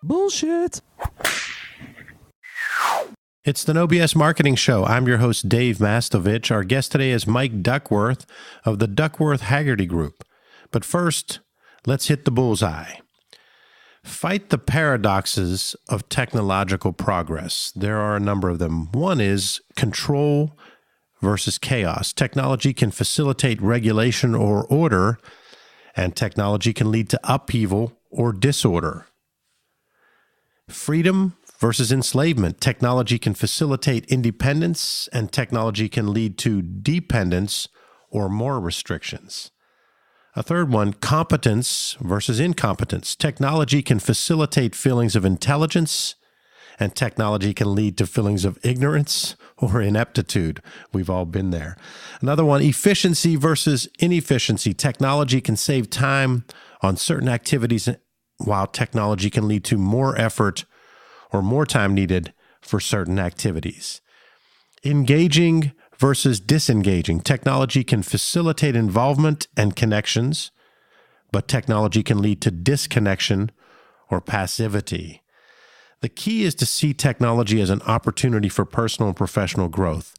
Bullshit. It's the No BS Marketing Show. I'm your host, Dave Mastovich. Our guest today is Mike Duckworth of the Duckworth Haggerty Group. But first, let's hit the bullseye. Fight the paradoxes of technological progress. There are a number of them. One is control versus chaos. Technology can facilitate regulation or order, and technology can lead to upheaval or disorder. Freedom versus enslavement. Technology can facilitate independence, and technology can lead to dependence or more restrictions. A third one, competence versus incompetence. Technology can facilitate feelings of intelligence, and technology can lead to feelings of ignorance or ineptitude. We've all been there. Another one, efficiency versus inefficiency. Technology can save time on certain activities, while technology can lead to more effort or more time needed for certain activities. Engaging versus disengaging. Technology can facilitate involvement and connections, but technology can lead to disconnection or passivity. The key is to see technology as an opportunity for personal and professional growth.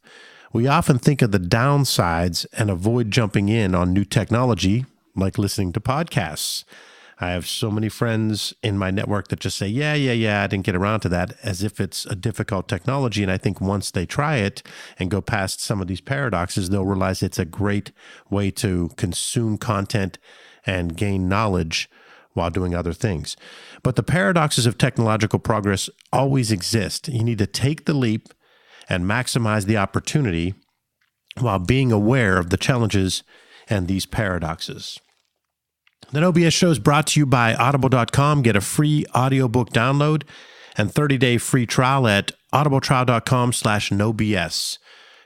We often think of the downsides and avoid jumping in on new technology, like listening to podcasts. I have so many friends in my network that just say, yeah, I didn't get around to that, as if it's a difficult technology. And I think once they try it and go past some of these paradoxes, they'll realize it's a great way to consume content and gain knowledge while doing other things. But the paradoxes of technological progress always exist. You need to take the leap and maximize the opportunity while being aware of the challenges and these paradoxes. The No BS Show is brought to you by Audible.com. Get a free audiobook download and 30-day free trial at audibletrial.com/nobs.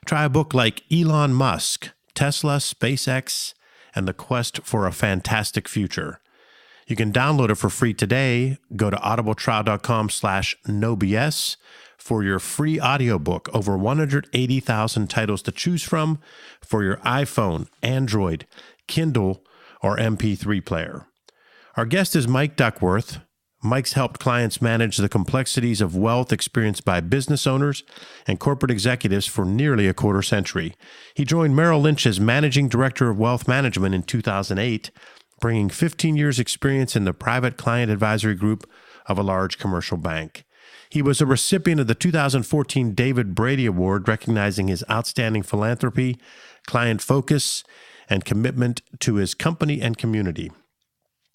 Try a book like Elon Musk, Tesla, SpaceX, and the Quest for a Fantastic Future. You can download it for free today. Go to audibletrial.com/nobs for your free audiobook. Over 180,000 titles to choose from for your iPhone, Android, Kindle, or MP3 player. Our guest is Mike Duckworth. Mike's helped clients manage the complexities of wealth experienced by business owners and corporate executives for nearly a quarter century. He joined Merrill Lynch as Managing Director of Wealth Management in 2008, bringing 15 years' experience in the private client advisory group of a large commercial bank. He was a recipient of the 2014 David Brady Award, recognizing his outstanding philanthropy, client focus, and commitment to his company and community.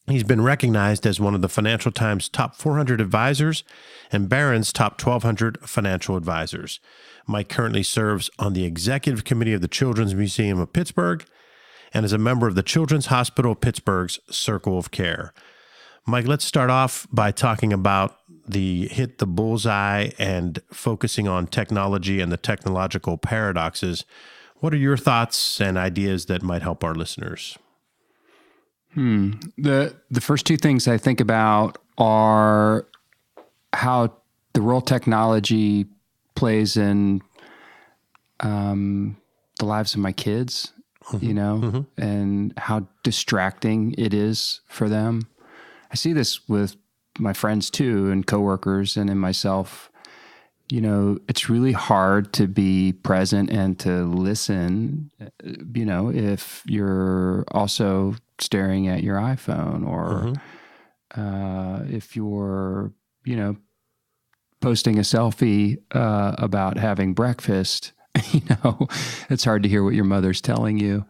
He's been recognized as one of the Financial Times top 400 advisors and Barron's top 1,200 financial advisors. Mike currently serves on the executive committee of the Children's Museum of Pittsburgh and is a member of the Children's Hospital of Pittsburgh's Circle of Care. Mike, let's start off by talking about the hit the bullseye and focusing on technology and the technological paradoxes. What are your thoughts and ideas that might help our listeners? The first two things I think about are how the role technology plays in the lives of my kids, and how distracting it is for them. I see this with my friends too, and coworkers, and in myself. It's really hard to be present and to listen, if you're also staring at your iPhone or if you're, posting a selfie about having breakfast, it's hard to hear what your mother's telling you.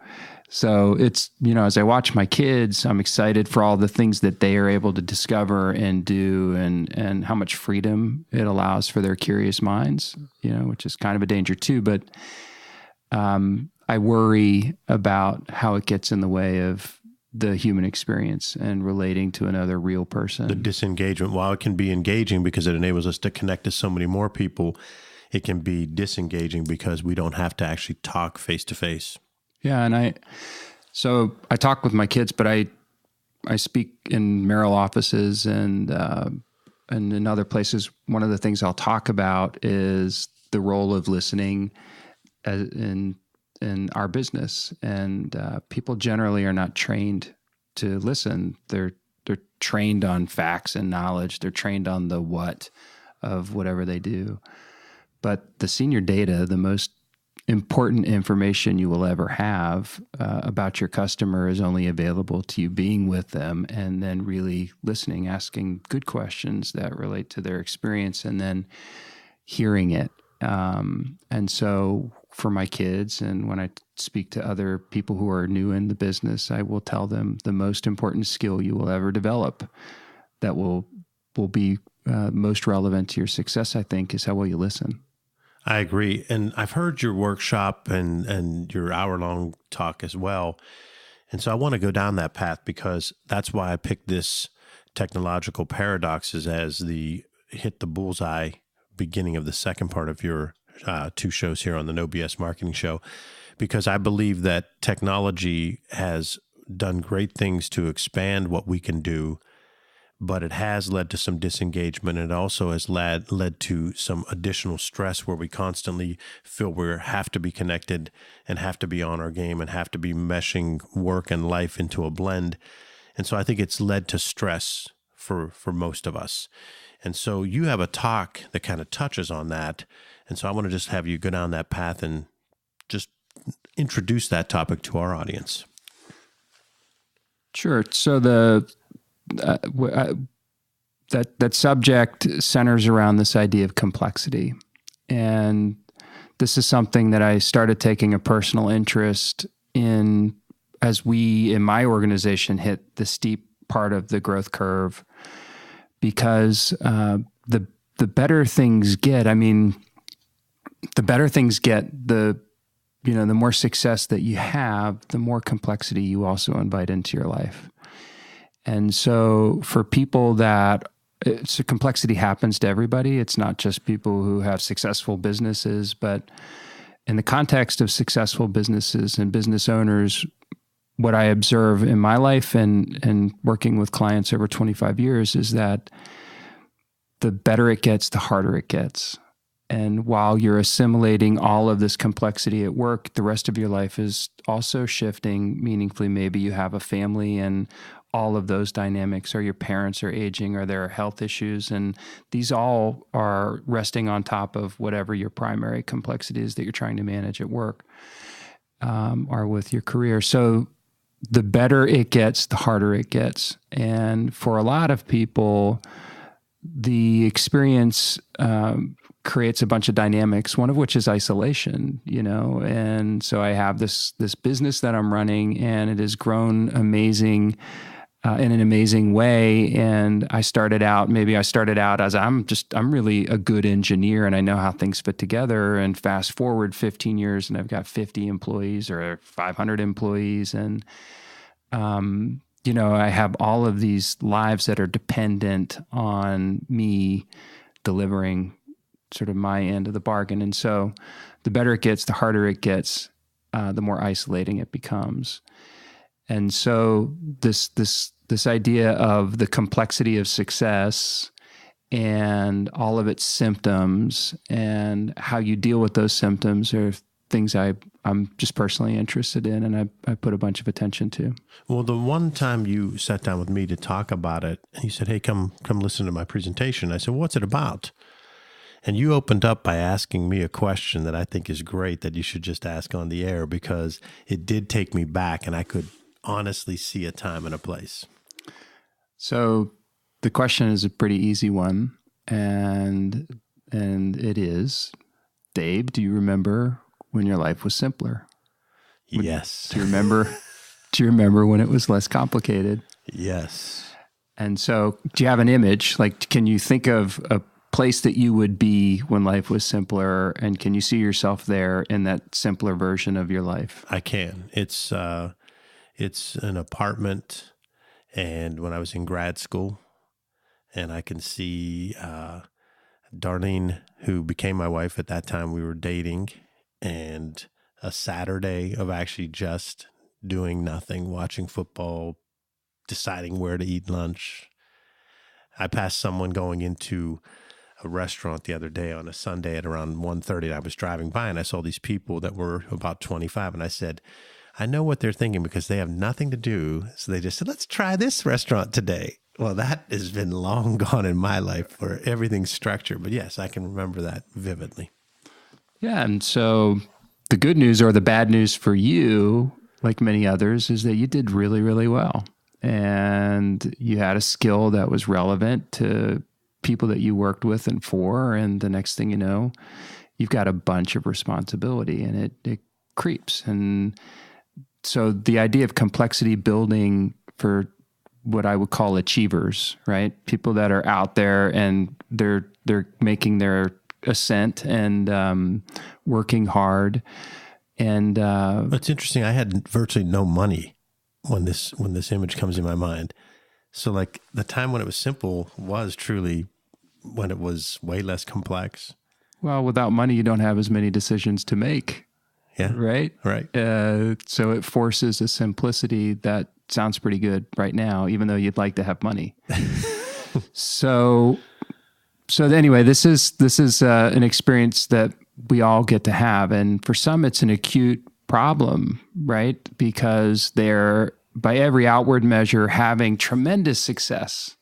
So it's, as I watch my kids, I'm excited for all the things that they are able to discover and do and how much freedom it allows for their curious minds, which is kind of a danger too. But I worry about how it gets in the way of the human experience and relating to another real person. The disengagement, while it can be engaging because it enables us to connect to so many more people, it can be disengaging because we don't have to actually talk face to face. Yeah, and I talk with my kids, but I speak in Merrill offices and in other places. One of the things I'll talk about is the role of listening in our business, and people generally are not trained to listen. They're they're trained on facts and knowledge. They're trained on the what of whatever they do. But the senior data, the most important information you will ever have about your customer, is only available to you being with them and then really listening, asking good questions that relate to their experience, and then hearing it. And so for my kids, and when I speak to other people who are new in the business, I will tell them the most important skill you will ever develop that will be most relevant to your success, I think, is how well you listen. I agree. And I've heard your workshop and your hour-long talk as well. And so I want to go down that path, because that's why I picked this technological paradoxes as the hit the bullseye beginning of the second part of your 2 shows here on the No BS Marketing Show, because I believe that technology has done great things to expand what we can do, but it has led to some disengagement. And it also has led to some additional stress where we constantly feel we have to be connected and have to be on our game and have to be meshing work and life into a blend. And so I think it's led to stress for most of us. And so you have a talk that kind of touches on that. And so I want to just have you go down that path and just introduce that topic to our audience. Sure. So that subject centers around this idea of complexity. And this is something that I started taking a personal interest in as we, in my organization, hit the steep part of the growth curve, because the better things get, the more success that you have, the more complexity you also invite into your life. And so for people complexity happens to everybody. It's not just people who have successful businesses, but in the context of successful businesses and business owners, what I observe in my life and working with clients over 25 years is that the better it gets, the harder it gets. And while you're assimilating all of this complexity at work, the rest of your life is also shifting meaningfully. Maybe you have a family and all of those dynamics, or your parents are aging, or there are health issues. And these all are resting on top of whatever your primary complexity is that you're trying to manage at work or with your career. So the better it gets, the harder it gets. And for a lot of people, the experience creates a bunch of dynamics, one of which is isolation, and so I have this business that I'm running, and it has grown amazing in an amazing way. And I started out as I'm really a good engineer and I know how things fit together. And fast forward 15 years and I've got 50 employees or 500 employees. And, I have all of these lives that are dependent on me delivering sort of my end of the bargain. And so the better it gets, the harder it gets, the more isolating it becomes. And so this idea of the complexity of success and all of its symptoms and how you deal with those symptoms are things I'm just personally interested in, and I put a bunch of attention to. Well, the one time you sat down with me to talk about it, and you said, "Hey, come listen to my presentation." I said, "What's it about?" And you opened up by asking me a question that I think is great that you should just ask on the air, because it did take me back and I could honestly see a time and a place. So the question is a pretty easy one, and it is, Dave, do you remember when your life was simpler? Yes. Do you remember when it was less complicated? Yes. And so do you have an image? Like, can you think of a place that you would be when life was simpler, and can you see yourself there in that simpler version of your life? I can. It's an apartment, and when I was in grad school, and I can see Darlene, who became my wife at that time, we were dating, and a Saturday of actually just doing nothing, watching football, deciding where to eat lunch. I passed someone going into a restaurant the other day on a Sunday at around 1:30, and I was driving by and I saw these people that were about 25, and I said, I know what they're thinking because they have nothing to do. So they just said, let's try this restaurant today. Well, that has been long gone in my life where everything's structured. But yes, I can remember that vividly. Yeah. And so the good news or the bad news for you, like many others, is that you did really, really well. And you had a skill that was relevant to people that you worked with and for. And the next thing you know, you've got a bunch of responsibility and it creeps. And so the idea of complexity building for what I would call achievers, right? People that are out there and they're making their ascent and working hard. And it's interesting. I had virtually no money when this image comes in my mind. So like the time when it was simple was truly when it was way less complex. Well, without money, you don't have as many decisions to make. Yeah. Right. Right. So it forces a simplicity that sounds pretty good right now, even though you'd like to have money. So anyway, this is an experience that we all get to have. And for some, it's an acute problem, right? Because they're, by every outward measure, having tremendous success.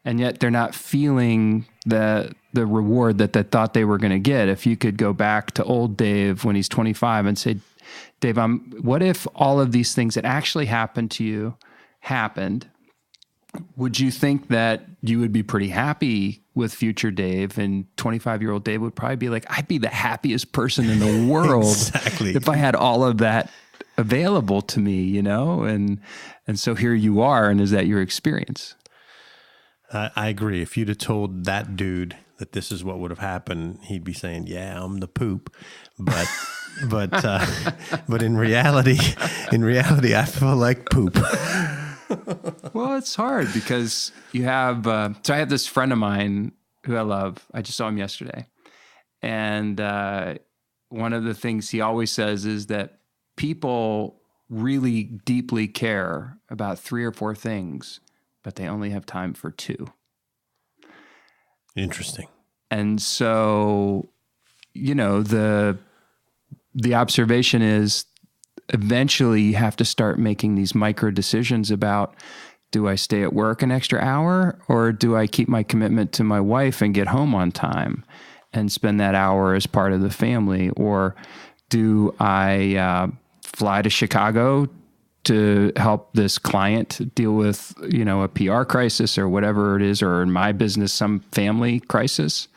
And yet they're not feeling the reward that they thought they were going to get. If you could go back to old Dave when he's 25 and say, Dave, what if all of these things that actually happened to you happened? Would you think that you would be pretty happy with future Dave? And 25-year-old Dave would probably be like, I'd be the happiest person in the world exactly. if I had all of that available to me, you know? And so here you are. And is that your experience? I agree. If you'd have told that dude that this is what would have happened, he'd be saying, yeah, I'm the poop. But in reality, I feel like poop. Well, it's hard because you have, so I have this friend of mine who I love. I just saw him yesterday. And one of the things he always says is that people really deeply care about 3 or 4 things, but they only have time for 2. Interesting. And so, you know, the observation is eventually you have to start making these micro decisions about, do I stay at work an extra hour or do I keep my commitment to my wife and get home on time and spend that hour as part of the family? Or do I fly to Chicago to help this client deal with, you know, a PR crisis or whatever it is, or in my business, some family crisis?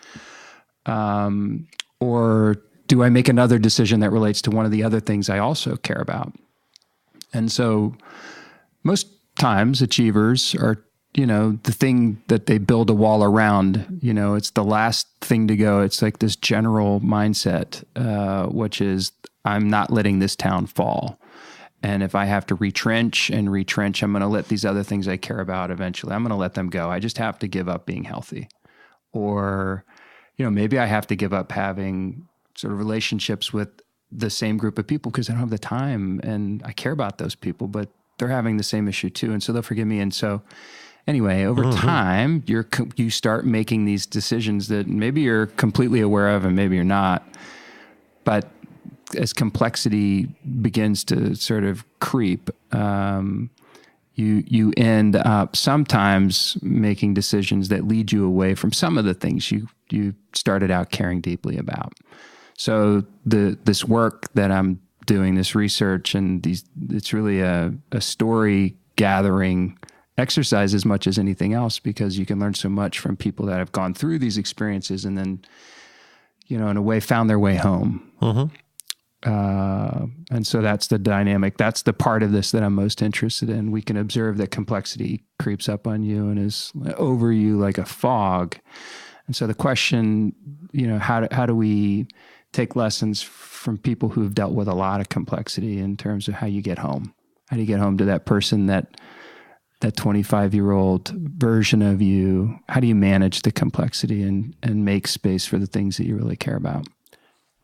Or do I make another decision that relates to one of the other things I also care about? And so most times achievers are, you know, the thing that they build a wall around, you know, it's the last thing to go. It's like this general mindset, which is, I'm not letting this town fall. And if I have to retrench, I'm going to let these other things I care about eventually, I'm going to let them go. I just have to give up being healthy. Or, you know, maybe I have to give up having sort of relationships with the same group of people because I don't have the time and I care about those people, but they're having the same issue too. And so they'll forgive me. And so anyway, over time, you start making these decisions that maybe you're completely aware of and maybe you're not. But as complexity begins to sort of creep, you end up sometimes making decisions that lead you away from some of the things you started out caring deeply about. So this work that I'm doing, this research, and it's really a story gathering exercise as much as anything else, because you can learn so much from people that have gone through these experiences and then, you know, in a way found their way home. And so that's the dynamic. That's the part of this that I'm most interested in. We can observe that complexity creeps up on you and is over you like a fog. And so the question, you know, how do we take lessons from people who've dealt with a lot of complexity in terms of how you get home? How do you get home to that person, that 25-year-old version of you? How do you manage the complexity and make space for the things that you really care about?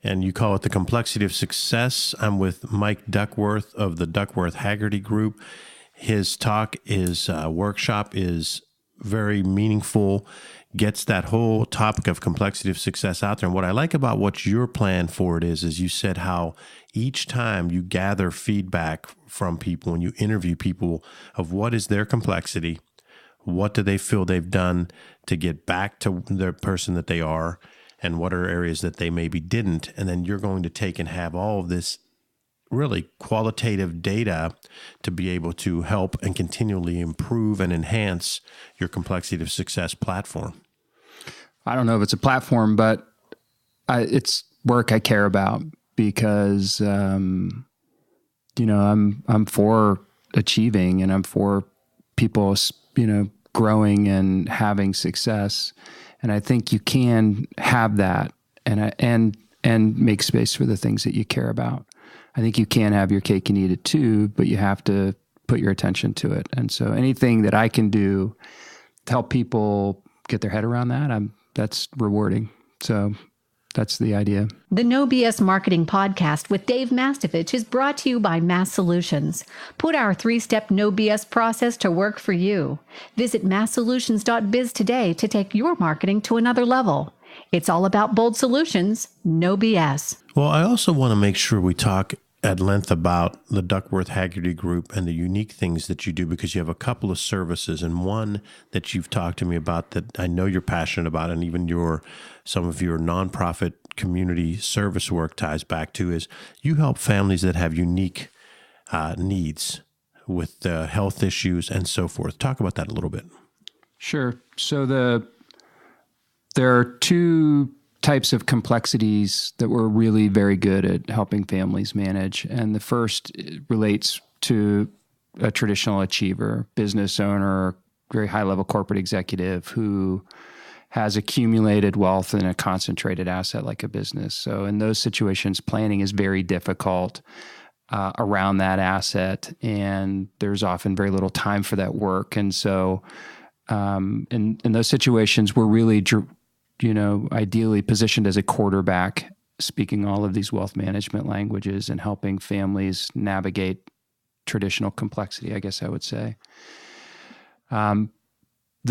And you call it the complexity of success. I'm with Mike Duckworth of the Duckworth Haggerty Group. His talk is workshop is very meaningful, gets that whole topic of complexity of success out there. And what I like about what your plan for it is you said how each time you gather feedback from people and you interview people of what is their complexity, what do they feel they've done to get back to the person that they are, and what are areas that they maybe didn't. And then you're going to take and have all of this really qualitative data to be able to help and continually improve and enhance your complexity of success platform. I don't know if it's a platform, but it's work I care about because, I'm for achieving and I'm for people, growing and having success. And I think you can have that and make space for the things that you care about. I think you can have your cake and eat it too, but you have to put your attention to it. And so anything that I can do to help people get their head around that, that's rewarding. So that's the idea. The No BS Marketing Podcast with Dave Mastovich is brought to you by Mass Solutions. Put our 3-step No BS process to work for you. Visit masssolutions.biz today to take your marketing to another level. It's all about bold solutions, no BS. Well, I also want to make sure we talk at length about the Duckworth Haggerty Group and the unique things that you do, because you have a couple of services, and one that you've talked to me about that I know you're passionate about, and even some of your nonprofit community service work ties back to, is you help families that have unique needs with health issues and so forth. Talk about that a little bit. Sure. So there are two types of complexities that we're really very good at helping families manage. And the first relates to a traditional achiever, business owner, very high-level corporate executive who has accumulated wealth in a concentrated asset like a business. So in those situations, planning is very difficult around that asset, and there's often very little time for that work. And so in those situations, we're really ideally positioned as a quarterback, speaking all of these wealth management languages and helping families navigate traditional complexity, I guess I would say. The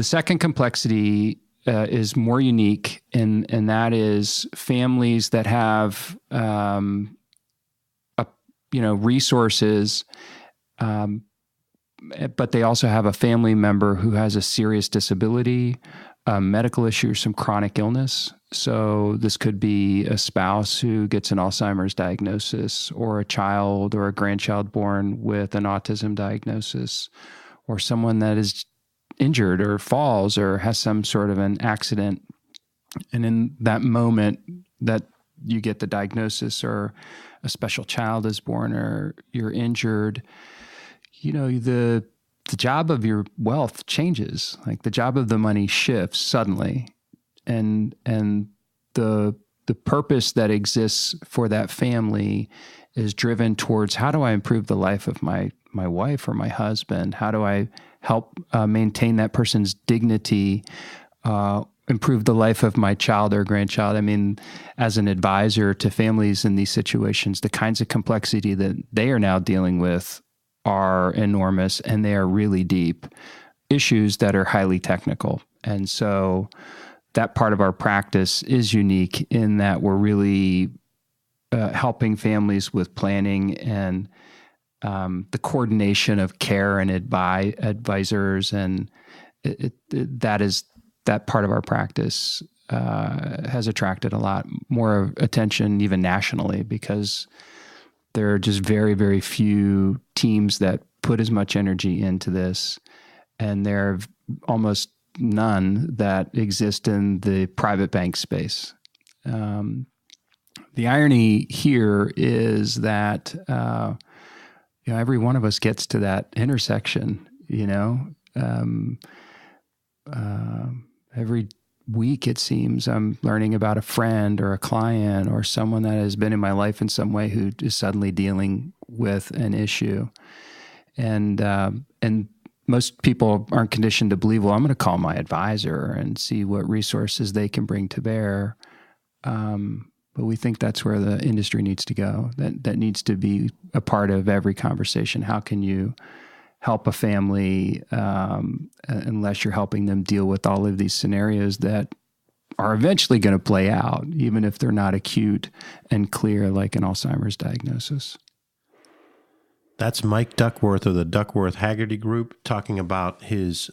second complexity is more unique, and that is families that have resources, but they also have a family member who has a serious disability, a medical issue, or some chronic illness. So this could be a spouse who gets an Alzheimer's diagnosis, or a child or a grandchild born with an autism diagnosis, or someone that is injured or falls or has some sort of an accident. And in that moment that you get the diagnosis, or a special child is born, or you're injured, the job of your wealth changes. Like the job of the money shifts suddenly. And the purpose that exists for that family is driven towards, how do I improve the life of my wife or my husband? How do I help maintain that person's dignity, improve the life of my child or grandchild? I mean, as an advisor to families in these situations, the kinds of complexity that they are now dealing with are enormous, and they are really deep issues that are highly technical. And so that part of our practice is unique in that we're really helping families with planning and the coordination of care and advisors. And that part of our practice has attracted a lot more attention, even nationally, because there are just very, very few teams that put as much energy into this, and there are almost none that exist in the private bank space. The irony here is that every one of us gets to that intersection. Every week, it seems, I'm learning about a friend or a client or someone that has been in my life in some way who is suddenly dealing with an issue. And most people aren't conditioned to believe, well, I'm going to call my advisor and see what resources they can bring to bear. But we think that's where the industry needs to go. That needs to be a part of every conversation. How can you help a family unless you're helping them deal with all of these scenarios that are eventually going to play out, even if they're not acute and clear like an Alzheimer's diagnosis. That's Mike Duckworth of the Duckworth Haggerty Group talking about his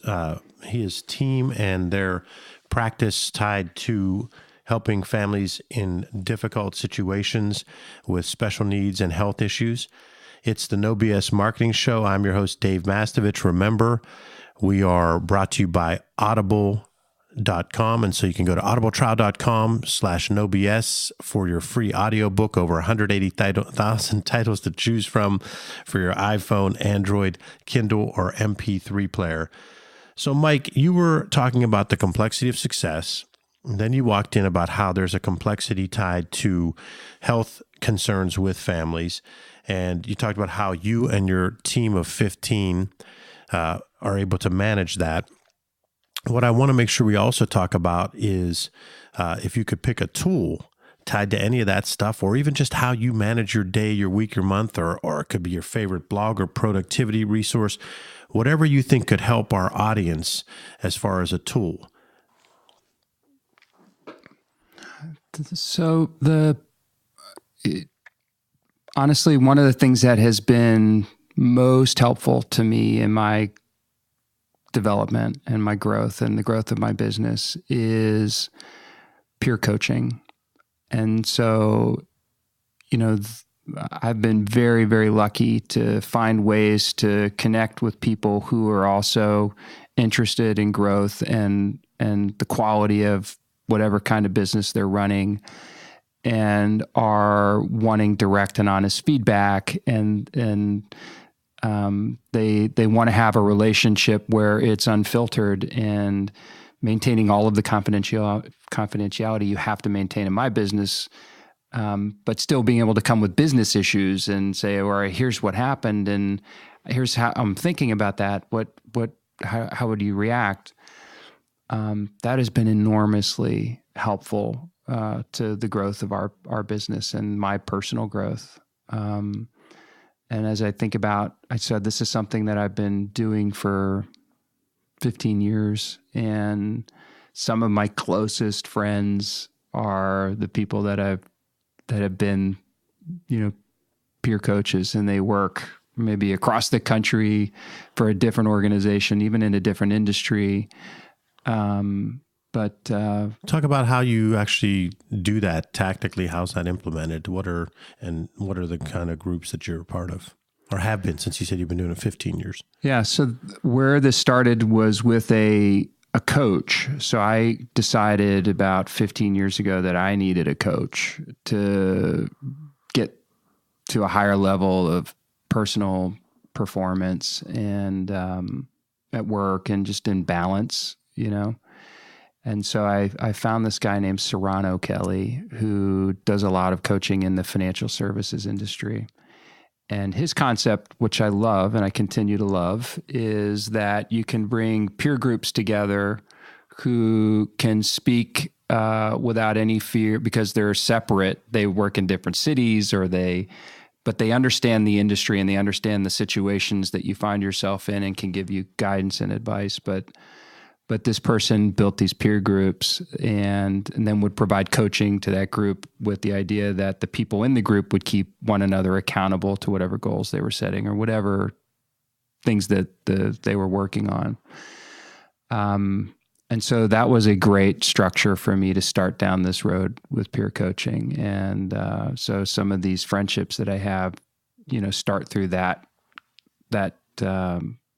team and their practice tied to helping families in difficult situations with special needs and health issues. It's the No BS Marketing Show. I'm your host, Dave Mastovich. Remember, we are brought to you by Audible.com. And so you can go to audibletrial.com/nobs for your free audiobook, over 180,000 titles to choose from for your iPhone, Android, Kindle, or MP3 player. So Mike, you were talking about the complexity of success. And then you walked in about how there's a complexity tied to health concerns with families. And you talked about how you and your team of 15 are able to manage that. What I want to make sure we also talk about is if you could pick a tool tied to any of that stuff, or even just how you manage your day, your week, your month, or it could be your favorite blog or productivity resource, whatever you think could help our audience as far as a tool. So honestly, one of the things that has been most helpful to me in my development and my growth and the growth of my business is peer coaching. And so, I've been very, very lucky to find ways to connect with people who are also interested in growth and the quality of whatever kind of business they're running, and are wanting direct and honest feedback, and they want to have a relationship where it's unfiltered, and maintaining all of the confidentiality you have to maintain in my business, but still being able to come with business issues and say, all right, here's what happened, and here's how I'm thinking about that. How would you react? That has been enormously helpful to the growth of our business and my personal growth. And as I think about, I said, this is something that I've been doing for 15 years. And some of my closest friends are the people that have been, peer coaches, and they work maybe across the country for a different organization, even in a different industry. But talk about how you actually do that tactically. How's that implemented? What are the kind of groups that you're a part of, or have been, since you said you've been doing it 15 years? Yeah. So where this started was with a coach. So I decided about 15 years ago that I needed a coach to get to a higher level of personal performance and at work and just in balance, And so I found this guy named Serrano Kelly, who does a lot of coaching in the financial services industry. And his concept, which I love and I continue to love, is that you can bring peer groups together who can speak without any fear, because they're separate. They work in different cities, but they understand the industry and they understand the situations that you find yourself in and can give you guidance and advice. But this person built these peer groups and then would provide coaching to that group with the idea that the people in the group would keep one another accountable to whatever goals they were setting or whatever things that they were working on. And so that was a great structure for me to start down this road with peer coaching. And so some of these friendships that I have, start through that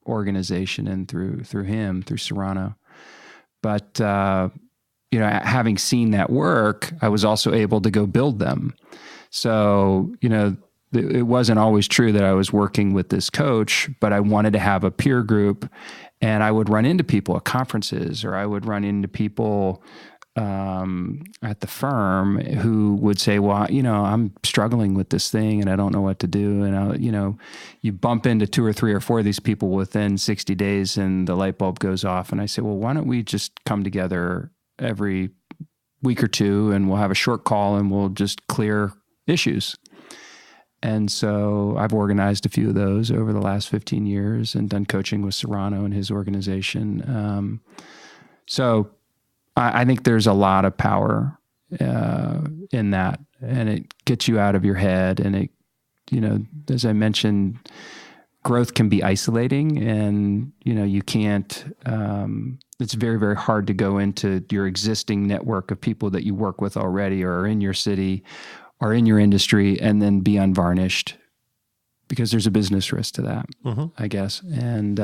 organization and through Serrano. But, having seen that work, I was also able to go build them. So, it wasn't always true that I was working with this coach, but I wanted to have a peer group, and I would run into people at conferences, or I would run into people at the firm who would say, well, I'm struggling with this thing and I don't know what to do. And, you bump into 2 or 3 or 4 of these people within 60 days and the light bulb goes off. And I say, well, why don't we just come together every week or 2 and we'll have a short call and we'll just clear issues. And so I've organized a few of those over the last 15 years and done coaching with Serrano and his organization. So I think there's a lot of power in that, and it gets you out of your head. And it, as I mentioned, growth can be isolating, and you can't. It's very, very hard to go into your existing network of people that you work with already, or are in your city, or in your industry, and then be unvarnished, because there's a business risk to that, I guess. And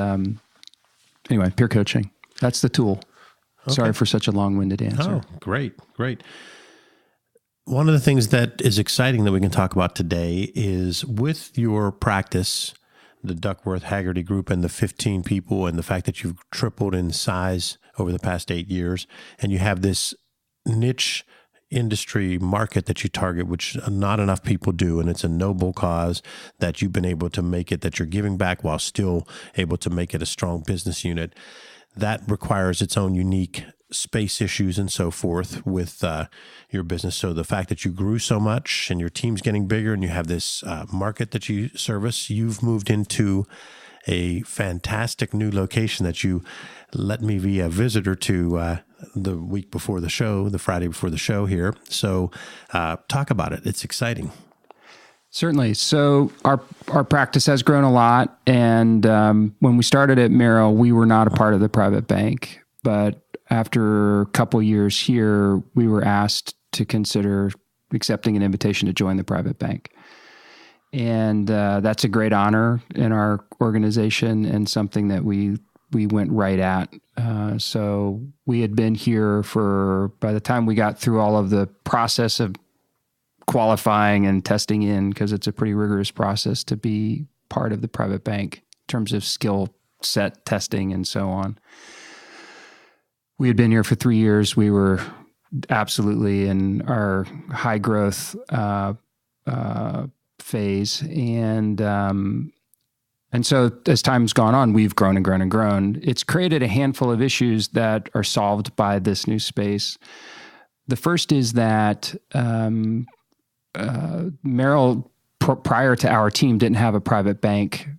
anyway, peer coaching, that's the tool. Okay. Sorry for such a long-winded answer. Oh, great. One of the things that is exciting that we can talk about today is with your practice, the Duckworth Haggerty Group, and the 15 people, and the fact that you've tripled in size over the past 8 years, and you have this niche industry market that you target, which not enough people do, and it's a noble cause that you've been able to make it, that you're giving back while still able to make it a strong business unit. That requires its own unique space issues and so forth with your business. So the fact that you grew so much and your team's getting bigger and you have this market that you service, you've moved into a fantastic new location that you let me be a visitor to the week before the show, the Friday before the show here. So talk about it. It's exciting. Certainly. So our practice has grown a lot. And when we started at Merrill, we were not a part of the private bank. But after a couple years here, we were asked to consider accepting an invitation to join the private bank. And that's a great honor in our organization, and something that we went right at. So we had been here by the time we got through all of the process of qualifying and testing in, because it's a pretty rigorous process to be part of the private bank in terms of skill set testing and so on. We had been here for 3 years. We were absolutely in our high growth phase. And so as time's gone on, we've grown and grown and grown. It's created a handful of issues that are solved by this new space. The first is that Merrill, prior to our team, didn't have a private bank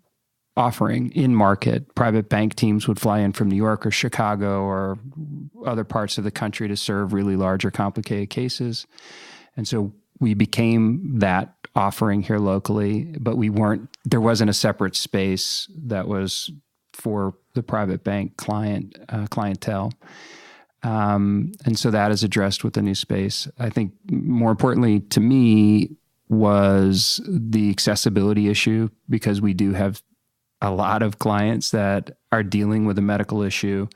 offering in market. Private bank teams would fly in from New York or Chicago or other parts of the country to serve really large or complicated cases. And so we became that offering here locally, but there wasn't a separate space that was for the private bank clientele. And so that is addressed with the new space. I think more importantly to me was the accessibility issue, because we do have a lot of clients that are dealing with a medical issue.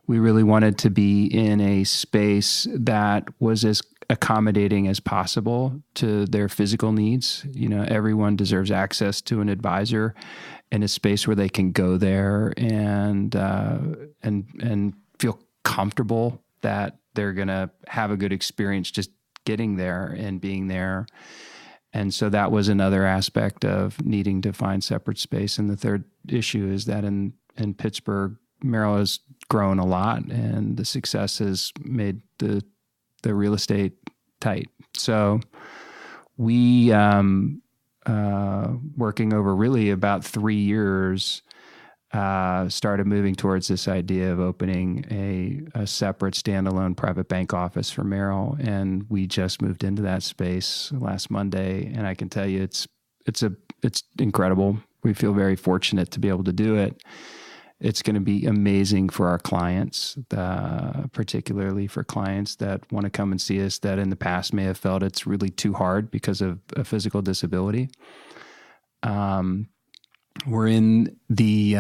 We really wanted to be in a space that was as accommodating as possible to their physical needs. Everyone deserves access to an advisor in a space where they can go there and feel comfortable that they're going to have a good experience just getting there and being there. And so that was another aspect of needing to find separate space. And the third issue is that in Pittsburgh, Merrill has grown a lot, and the success has made the real estate tight. So we, working over really about 3 years, started moving towards this idea of opening a separate standalone private bank office for Merrill. And we just moved into that space last Monday. And I can tell you, it's incredible. We feel very fortunate to be able to do it. It's going to be amazing for our clients, particularly for clients that want to come and see us that in the past may have felt it's really too hard because of a physical disability. We're in the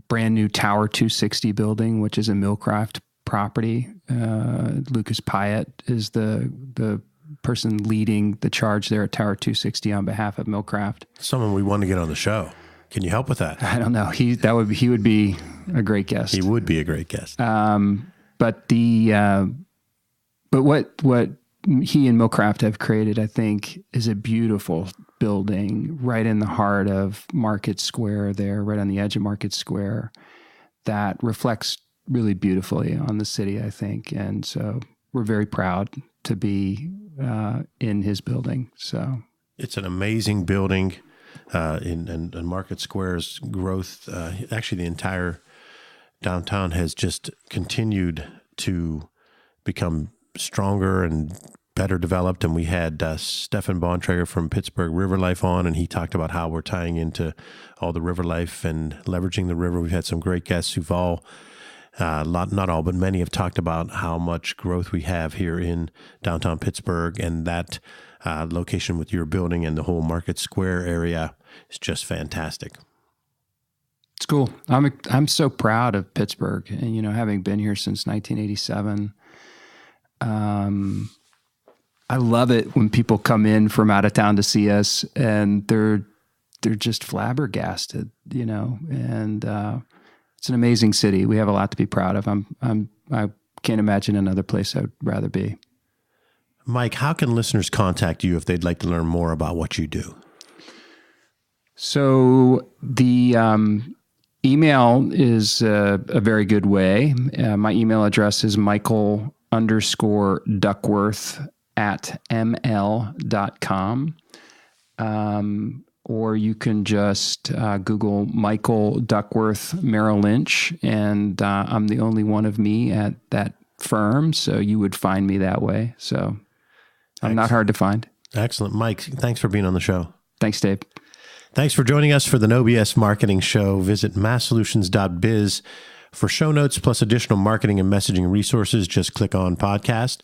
brand new Tower 260 building, which is a Millcraft property. Lucas Pyatt is the person leading the charge there at Tower 260 on behalf of Millcraft. Someone we want to get on the show. Can you help with that? I don't know. He would be a great guest. He would be a great guest. But what he and Millcraft have created, I think, is a beautiful building right in the heart of Market Square there, right on the edge of Market Square, that reflects really beautifully on the city, I think. And so we're very proud to be in his building. So It's an amazing building, and Market Square's growth. Actually, the entire downtown has just continued to become stronger and better developed. And we had Stefan Bontrager from Pittsburgh River Life on, and he talked about how we're tying into all the river life and leveraging the river. We've had some great guests who've all, not all, but many have talked about how much growth we have here in downtown Pittsburgh, and that location with your building and the whole Market Square area is just fantastic. It's cool. I'm so proud of Pittsburgh, and having been here since 1987. I love it when people come in from out of town to see us, and they're just flabbergasted, and it's an amazing city. We have a lot to be proud of. I can't imagine another place I'd rather be. Mike, how can listeners contact you if they'd like to learn more about what you do? So the email is a very good way. My email address is michael_Duckworth@ml.com. Or you can just Google Michael Duckworth Merrill Lynch, and I'm the only one of me at that firm, so you would find me that way. So I'm not hard to find. Excellent. Mike, thanks for being on the show. Thanks, Dave. Thanks for joining us for the No BS Marketing Show. Visit masssolutions.biz for show notes plus additional marketing and messaging resources. Just click on podcast.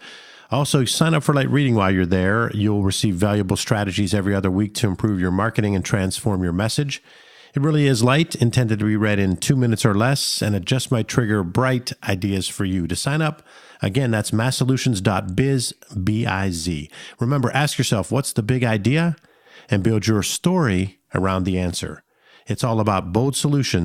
Also, sign up for Light Reading while you're there. You'll receive valuable strategies every other week to improve your marketing and transform your message. It really is light, intended to be read in 2 minutes or less, and it just might trigger bright ideas for you. To sign up, again, that's masssolutions.biz, B-I-Z. Remember, ask yourself, what's the big idea? And build your story around the answer. It's all about bold solutions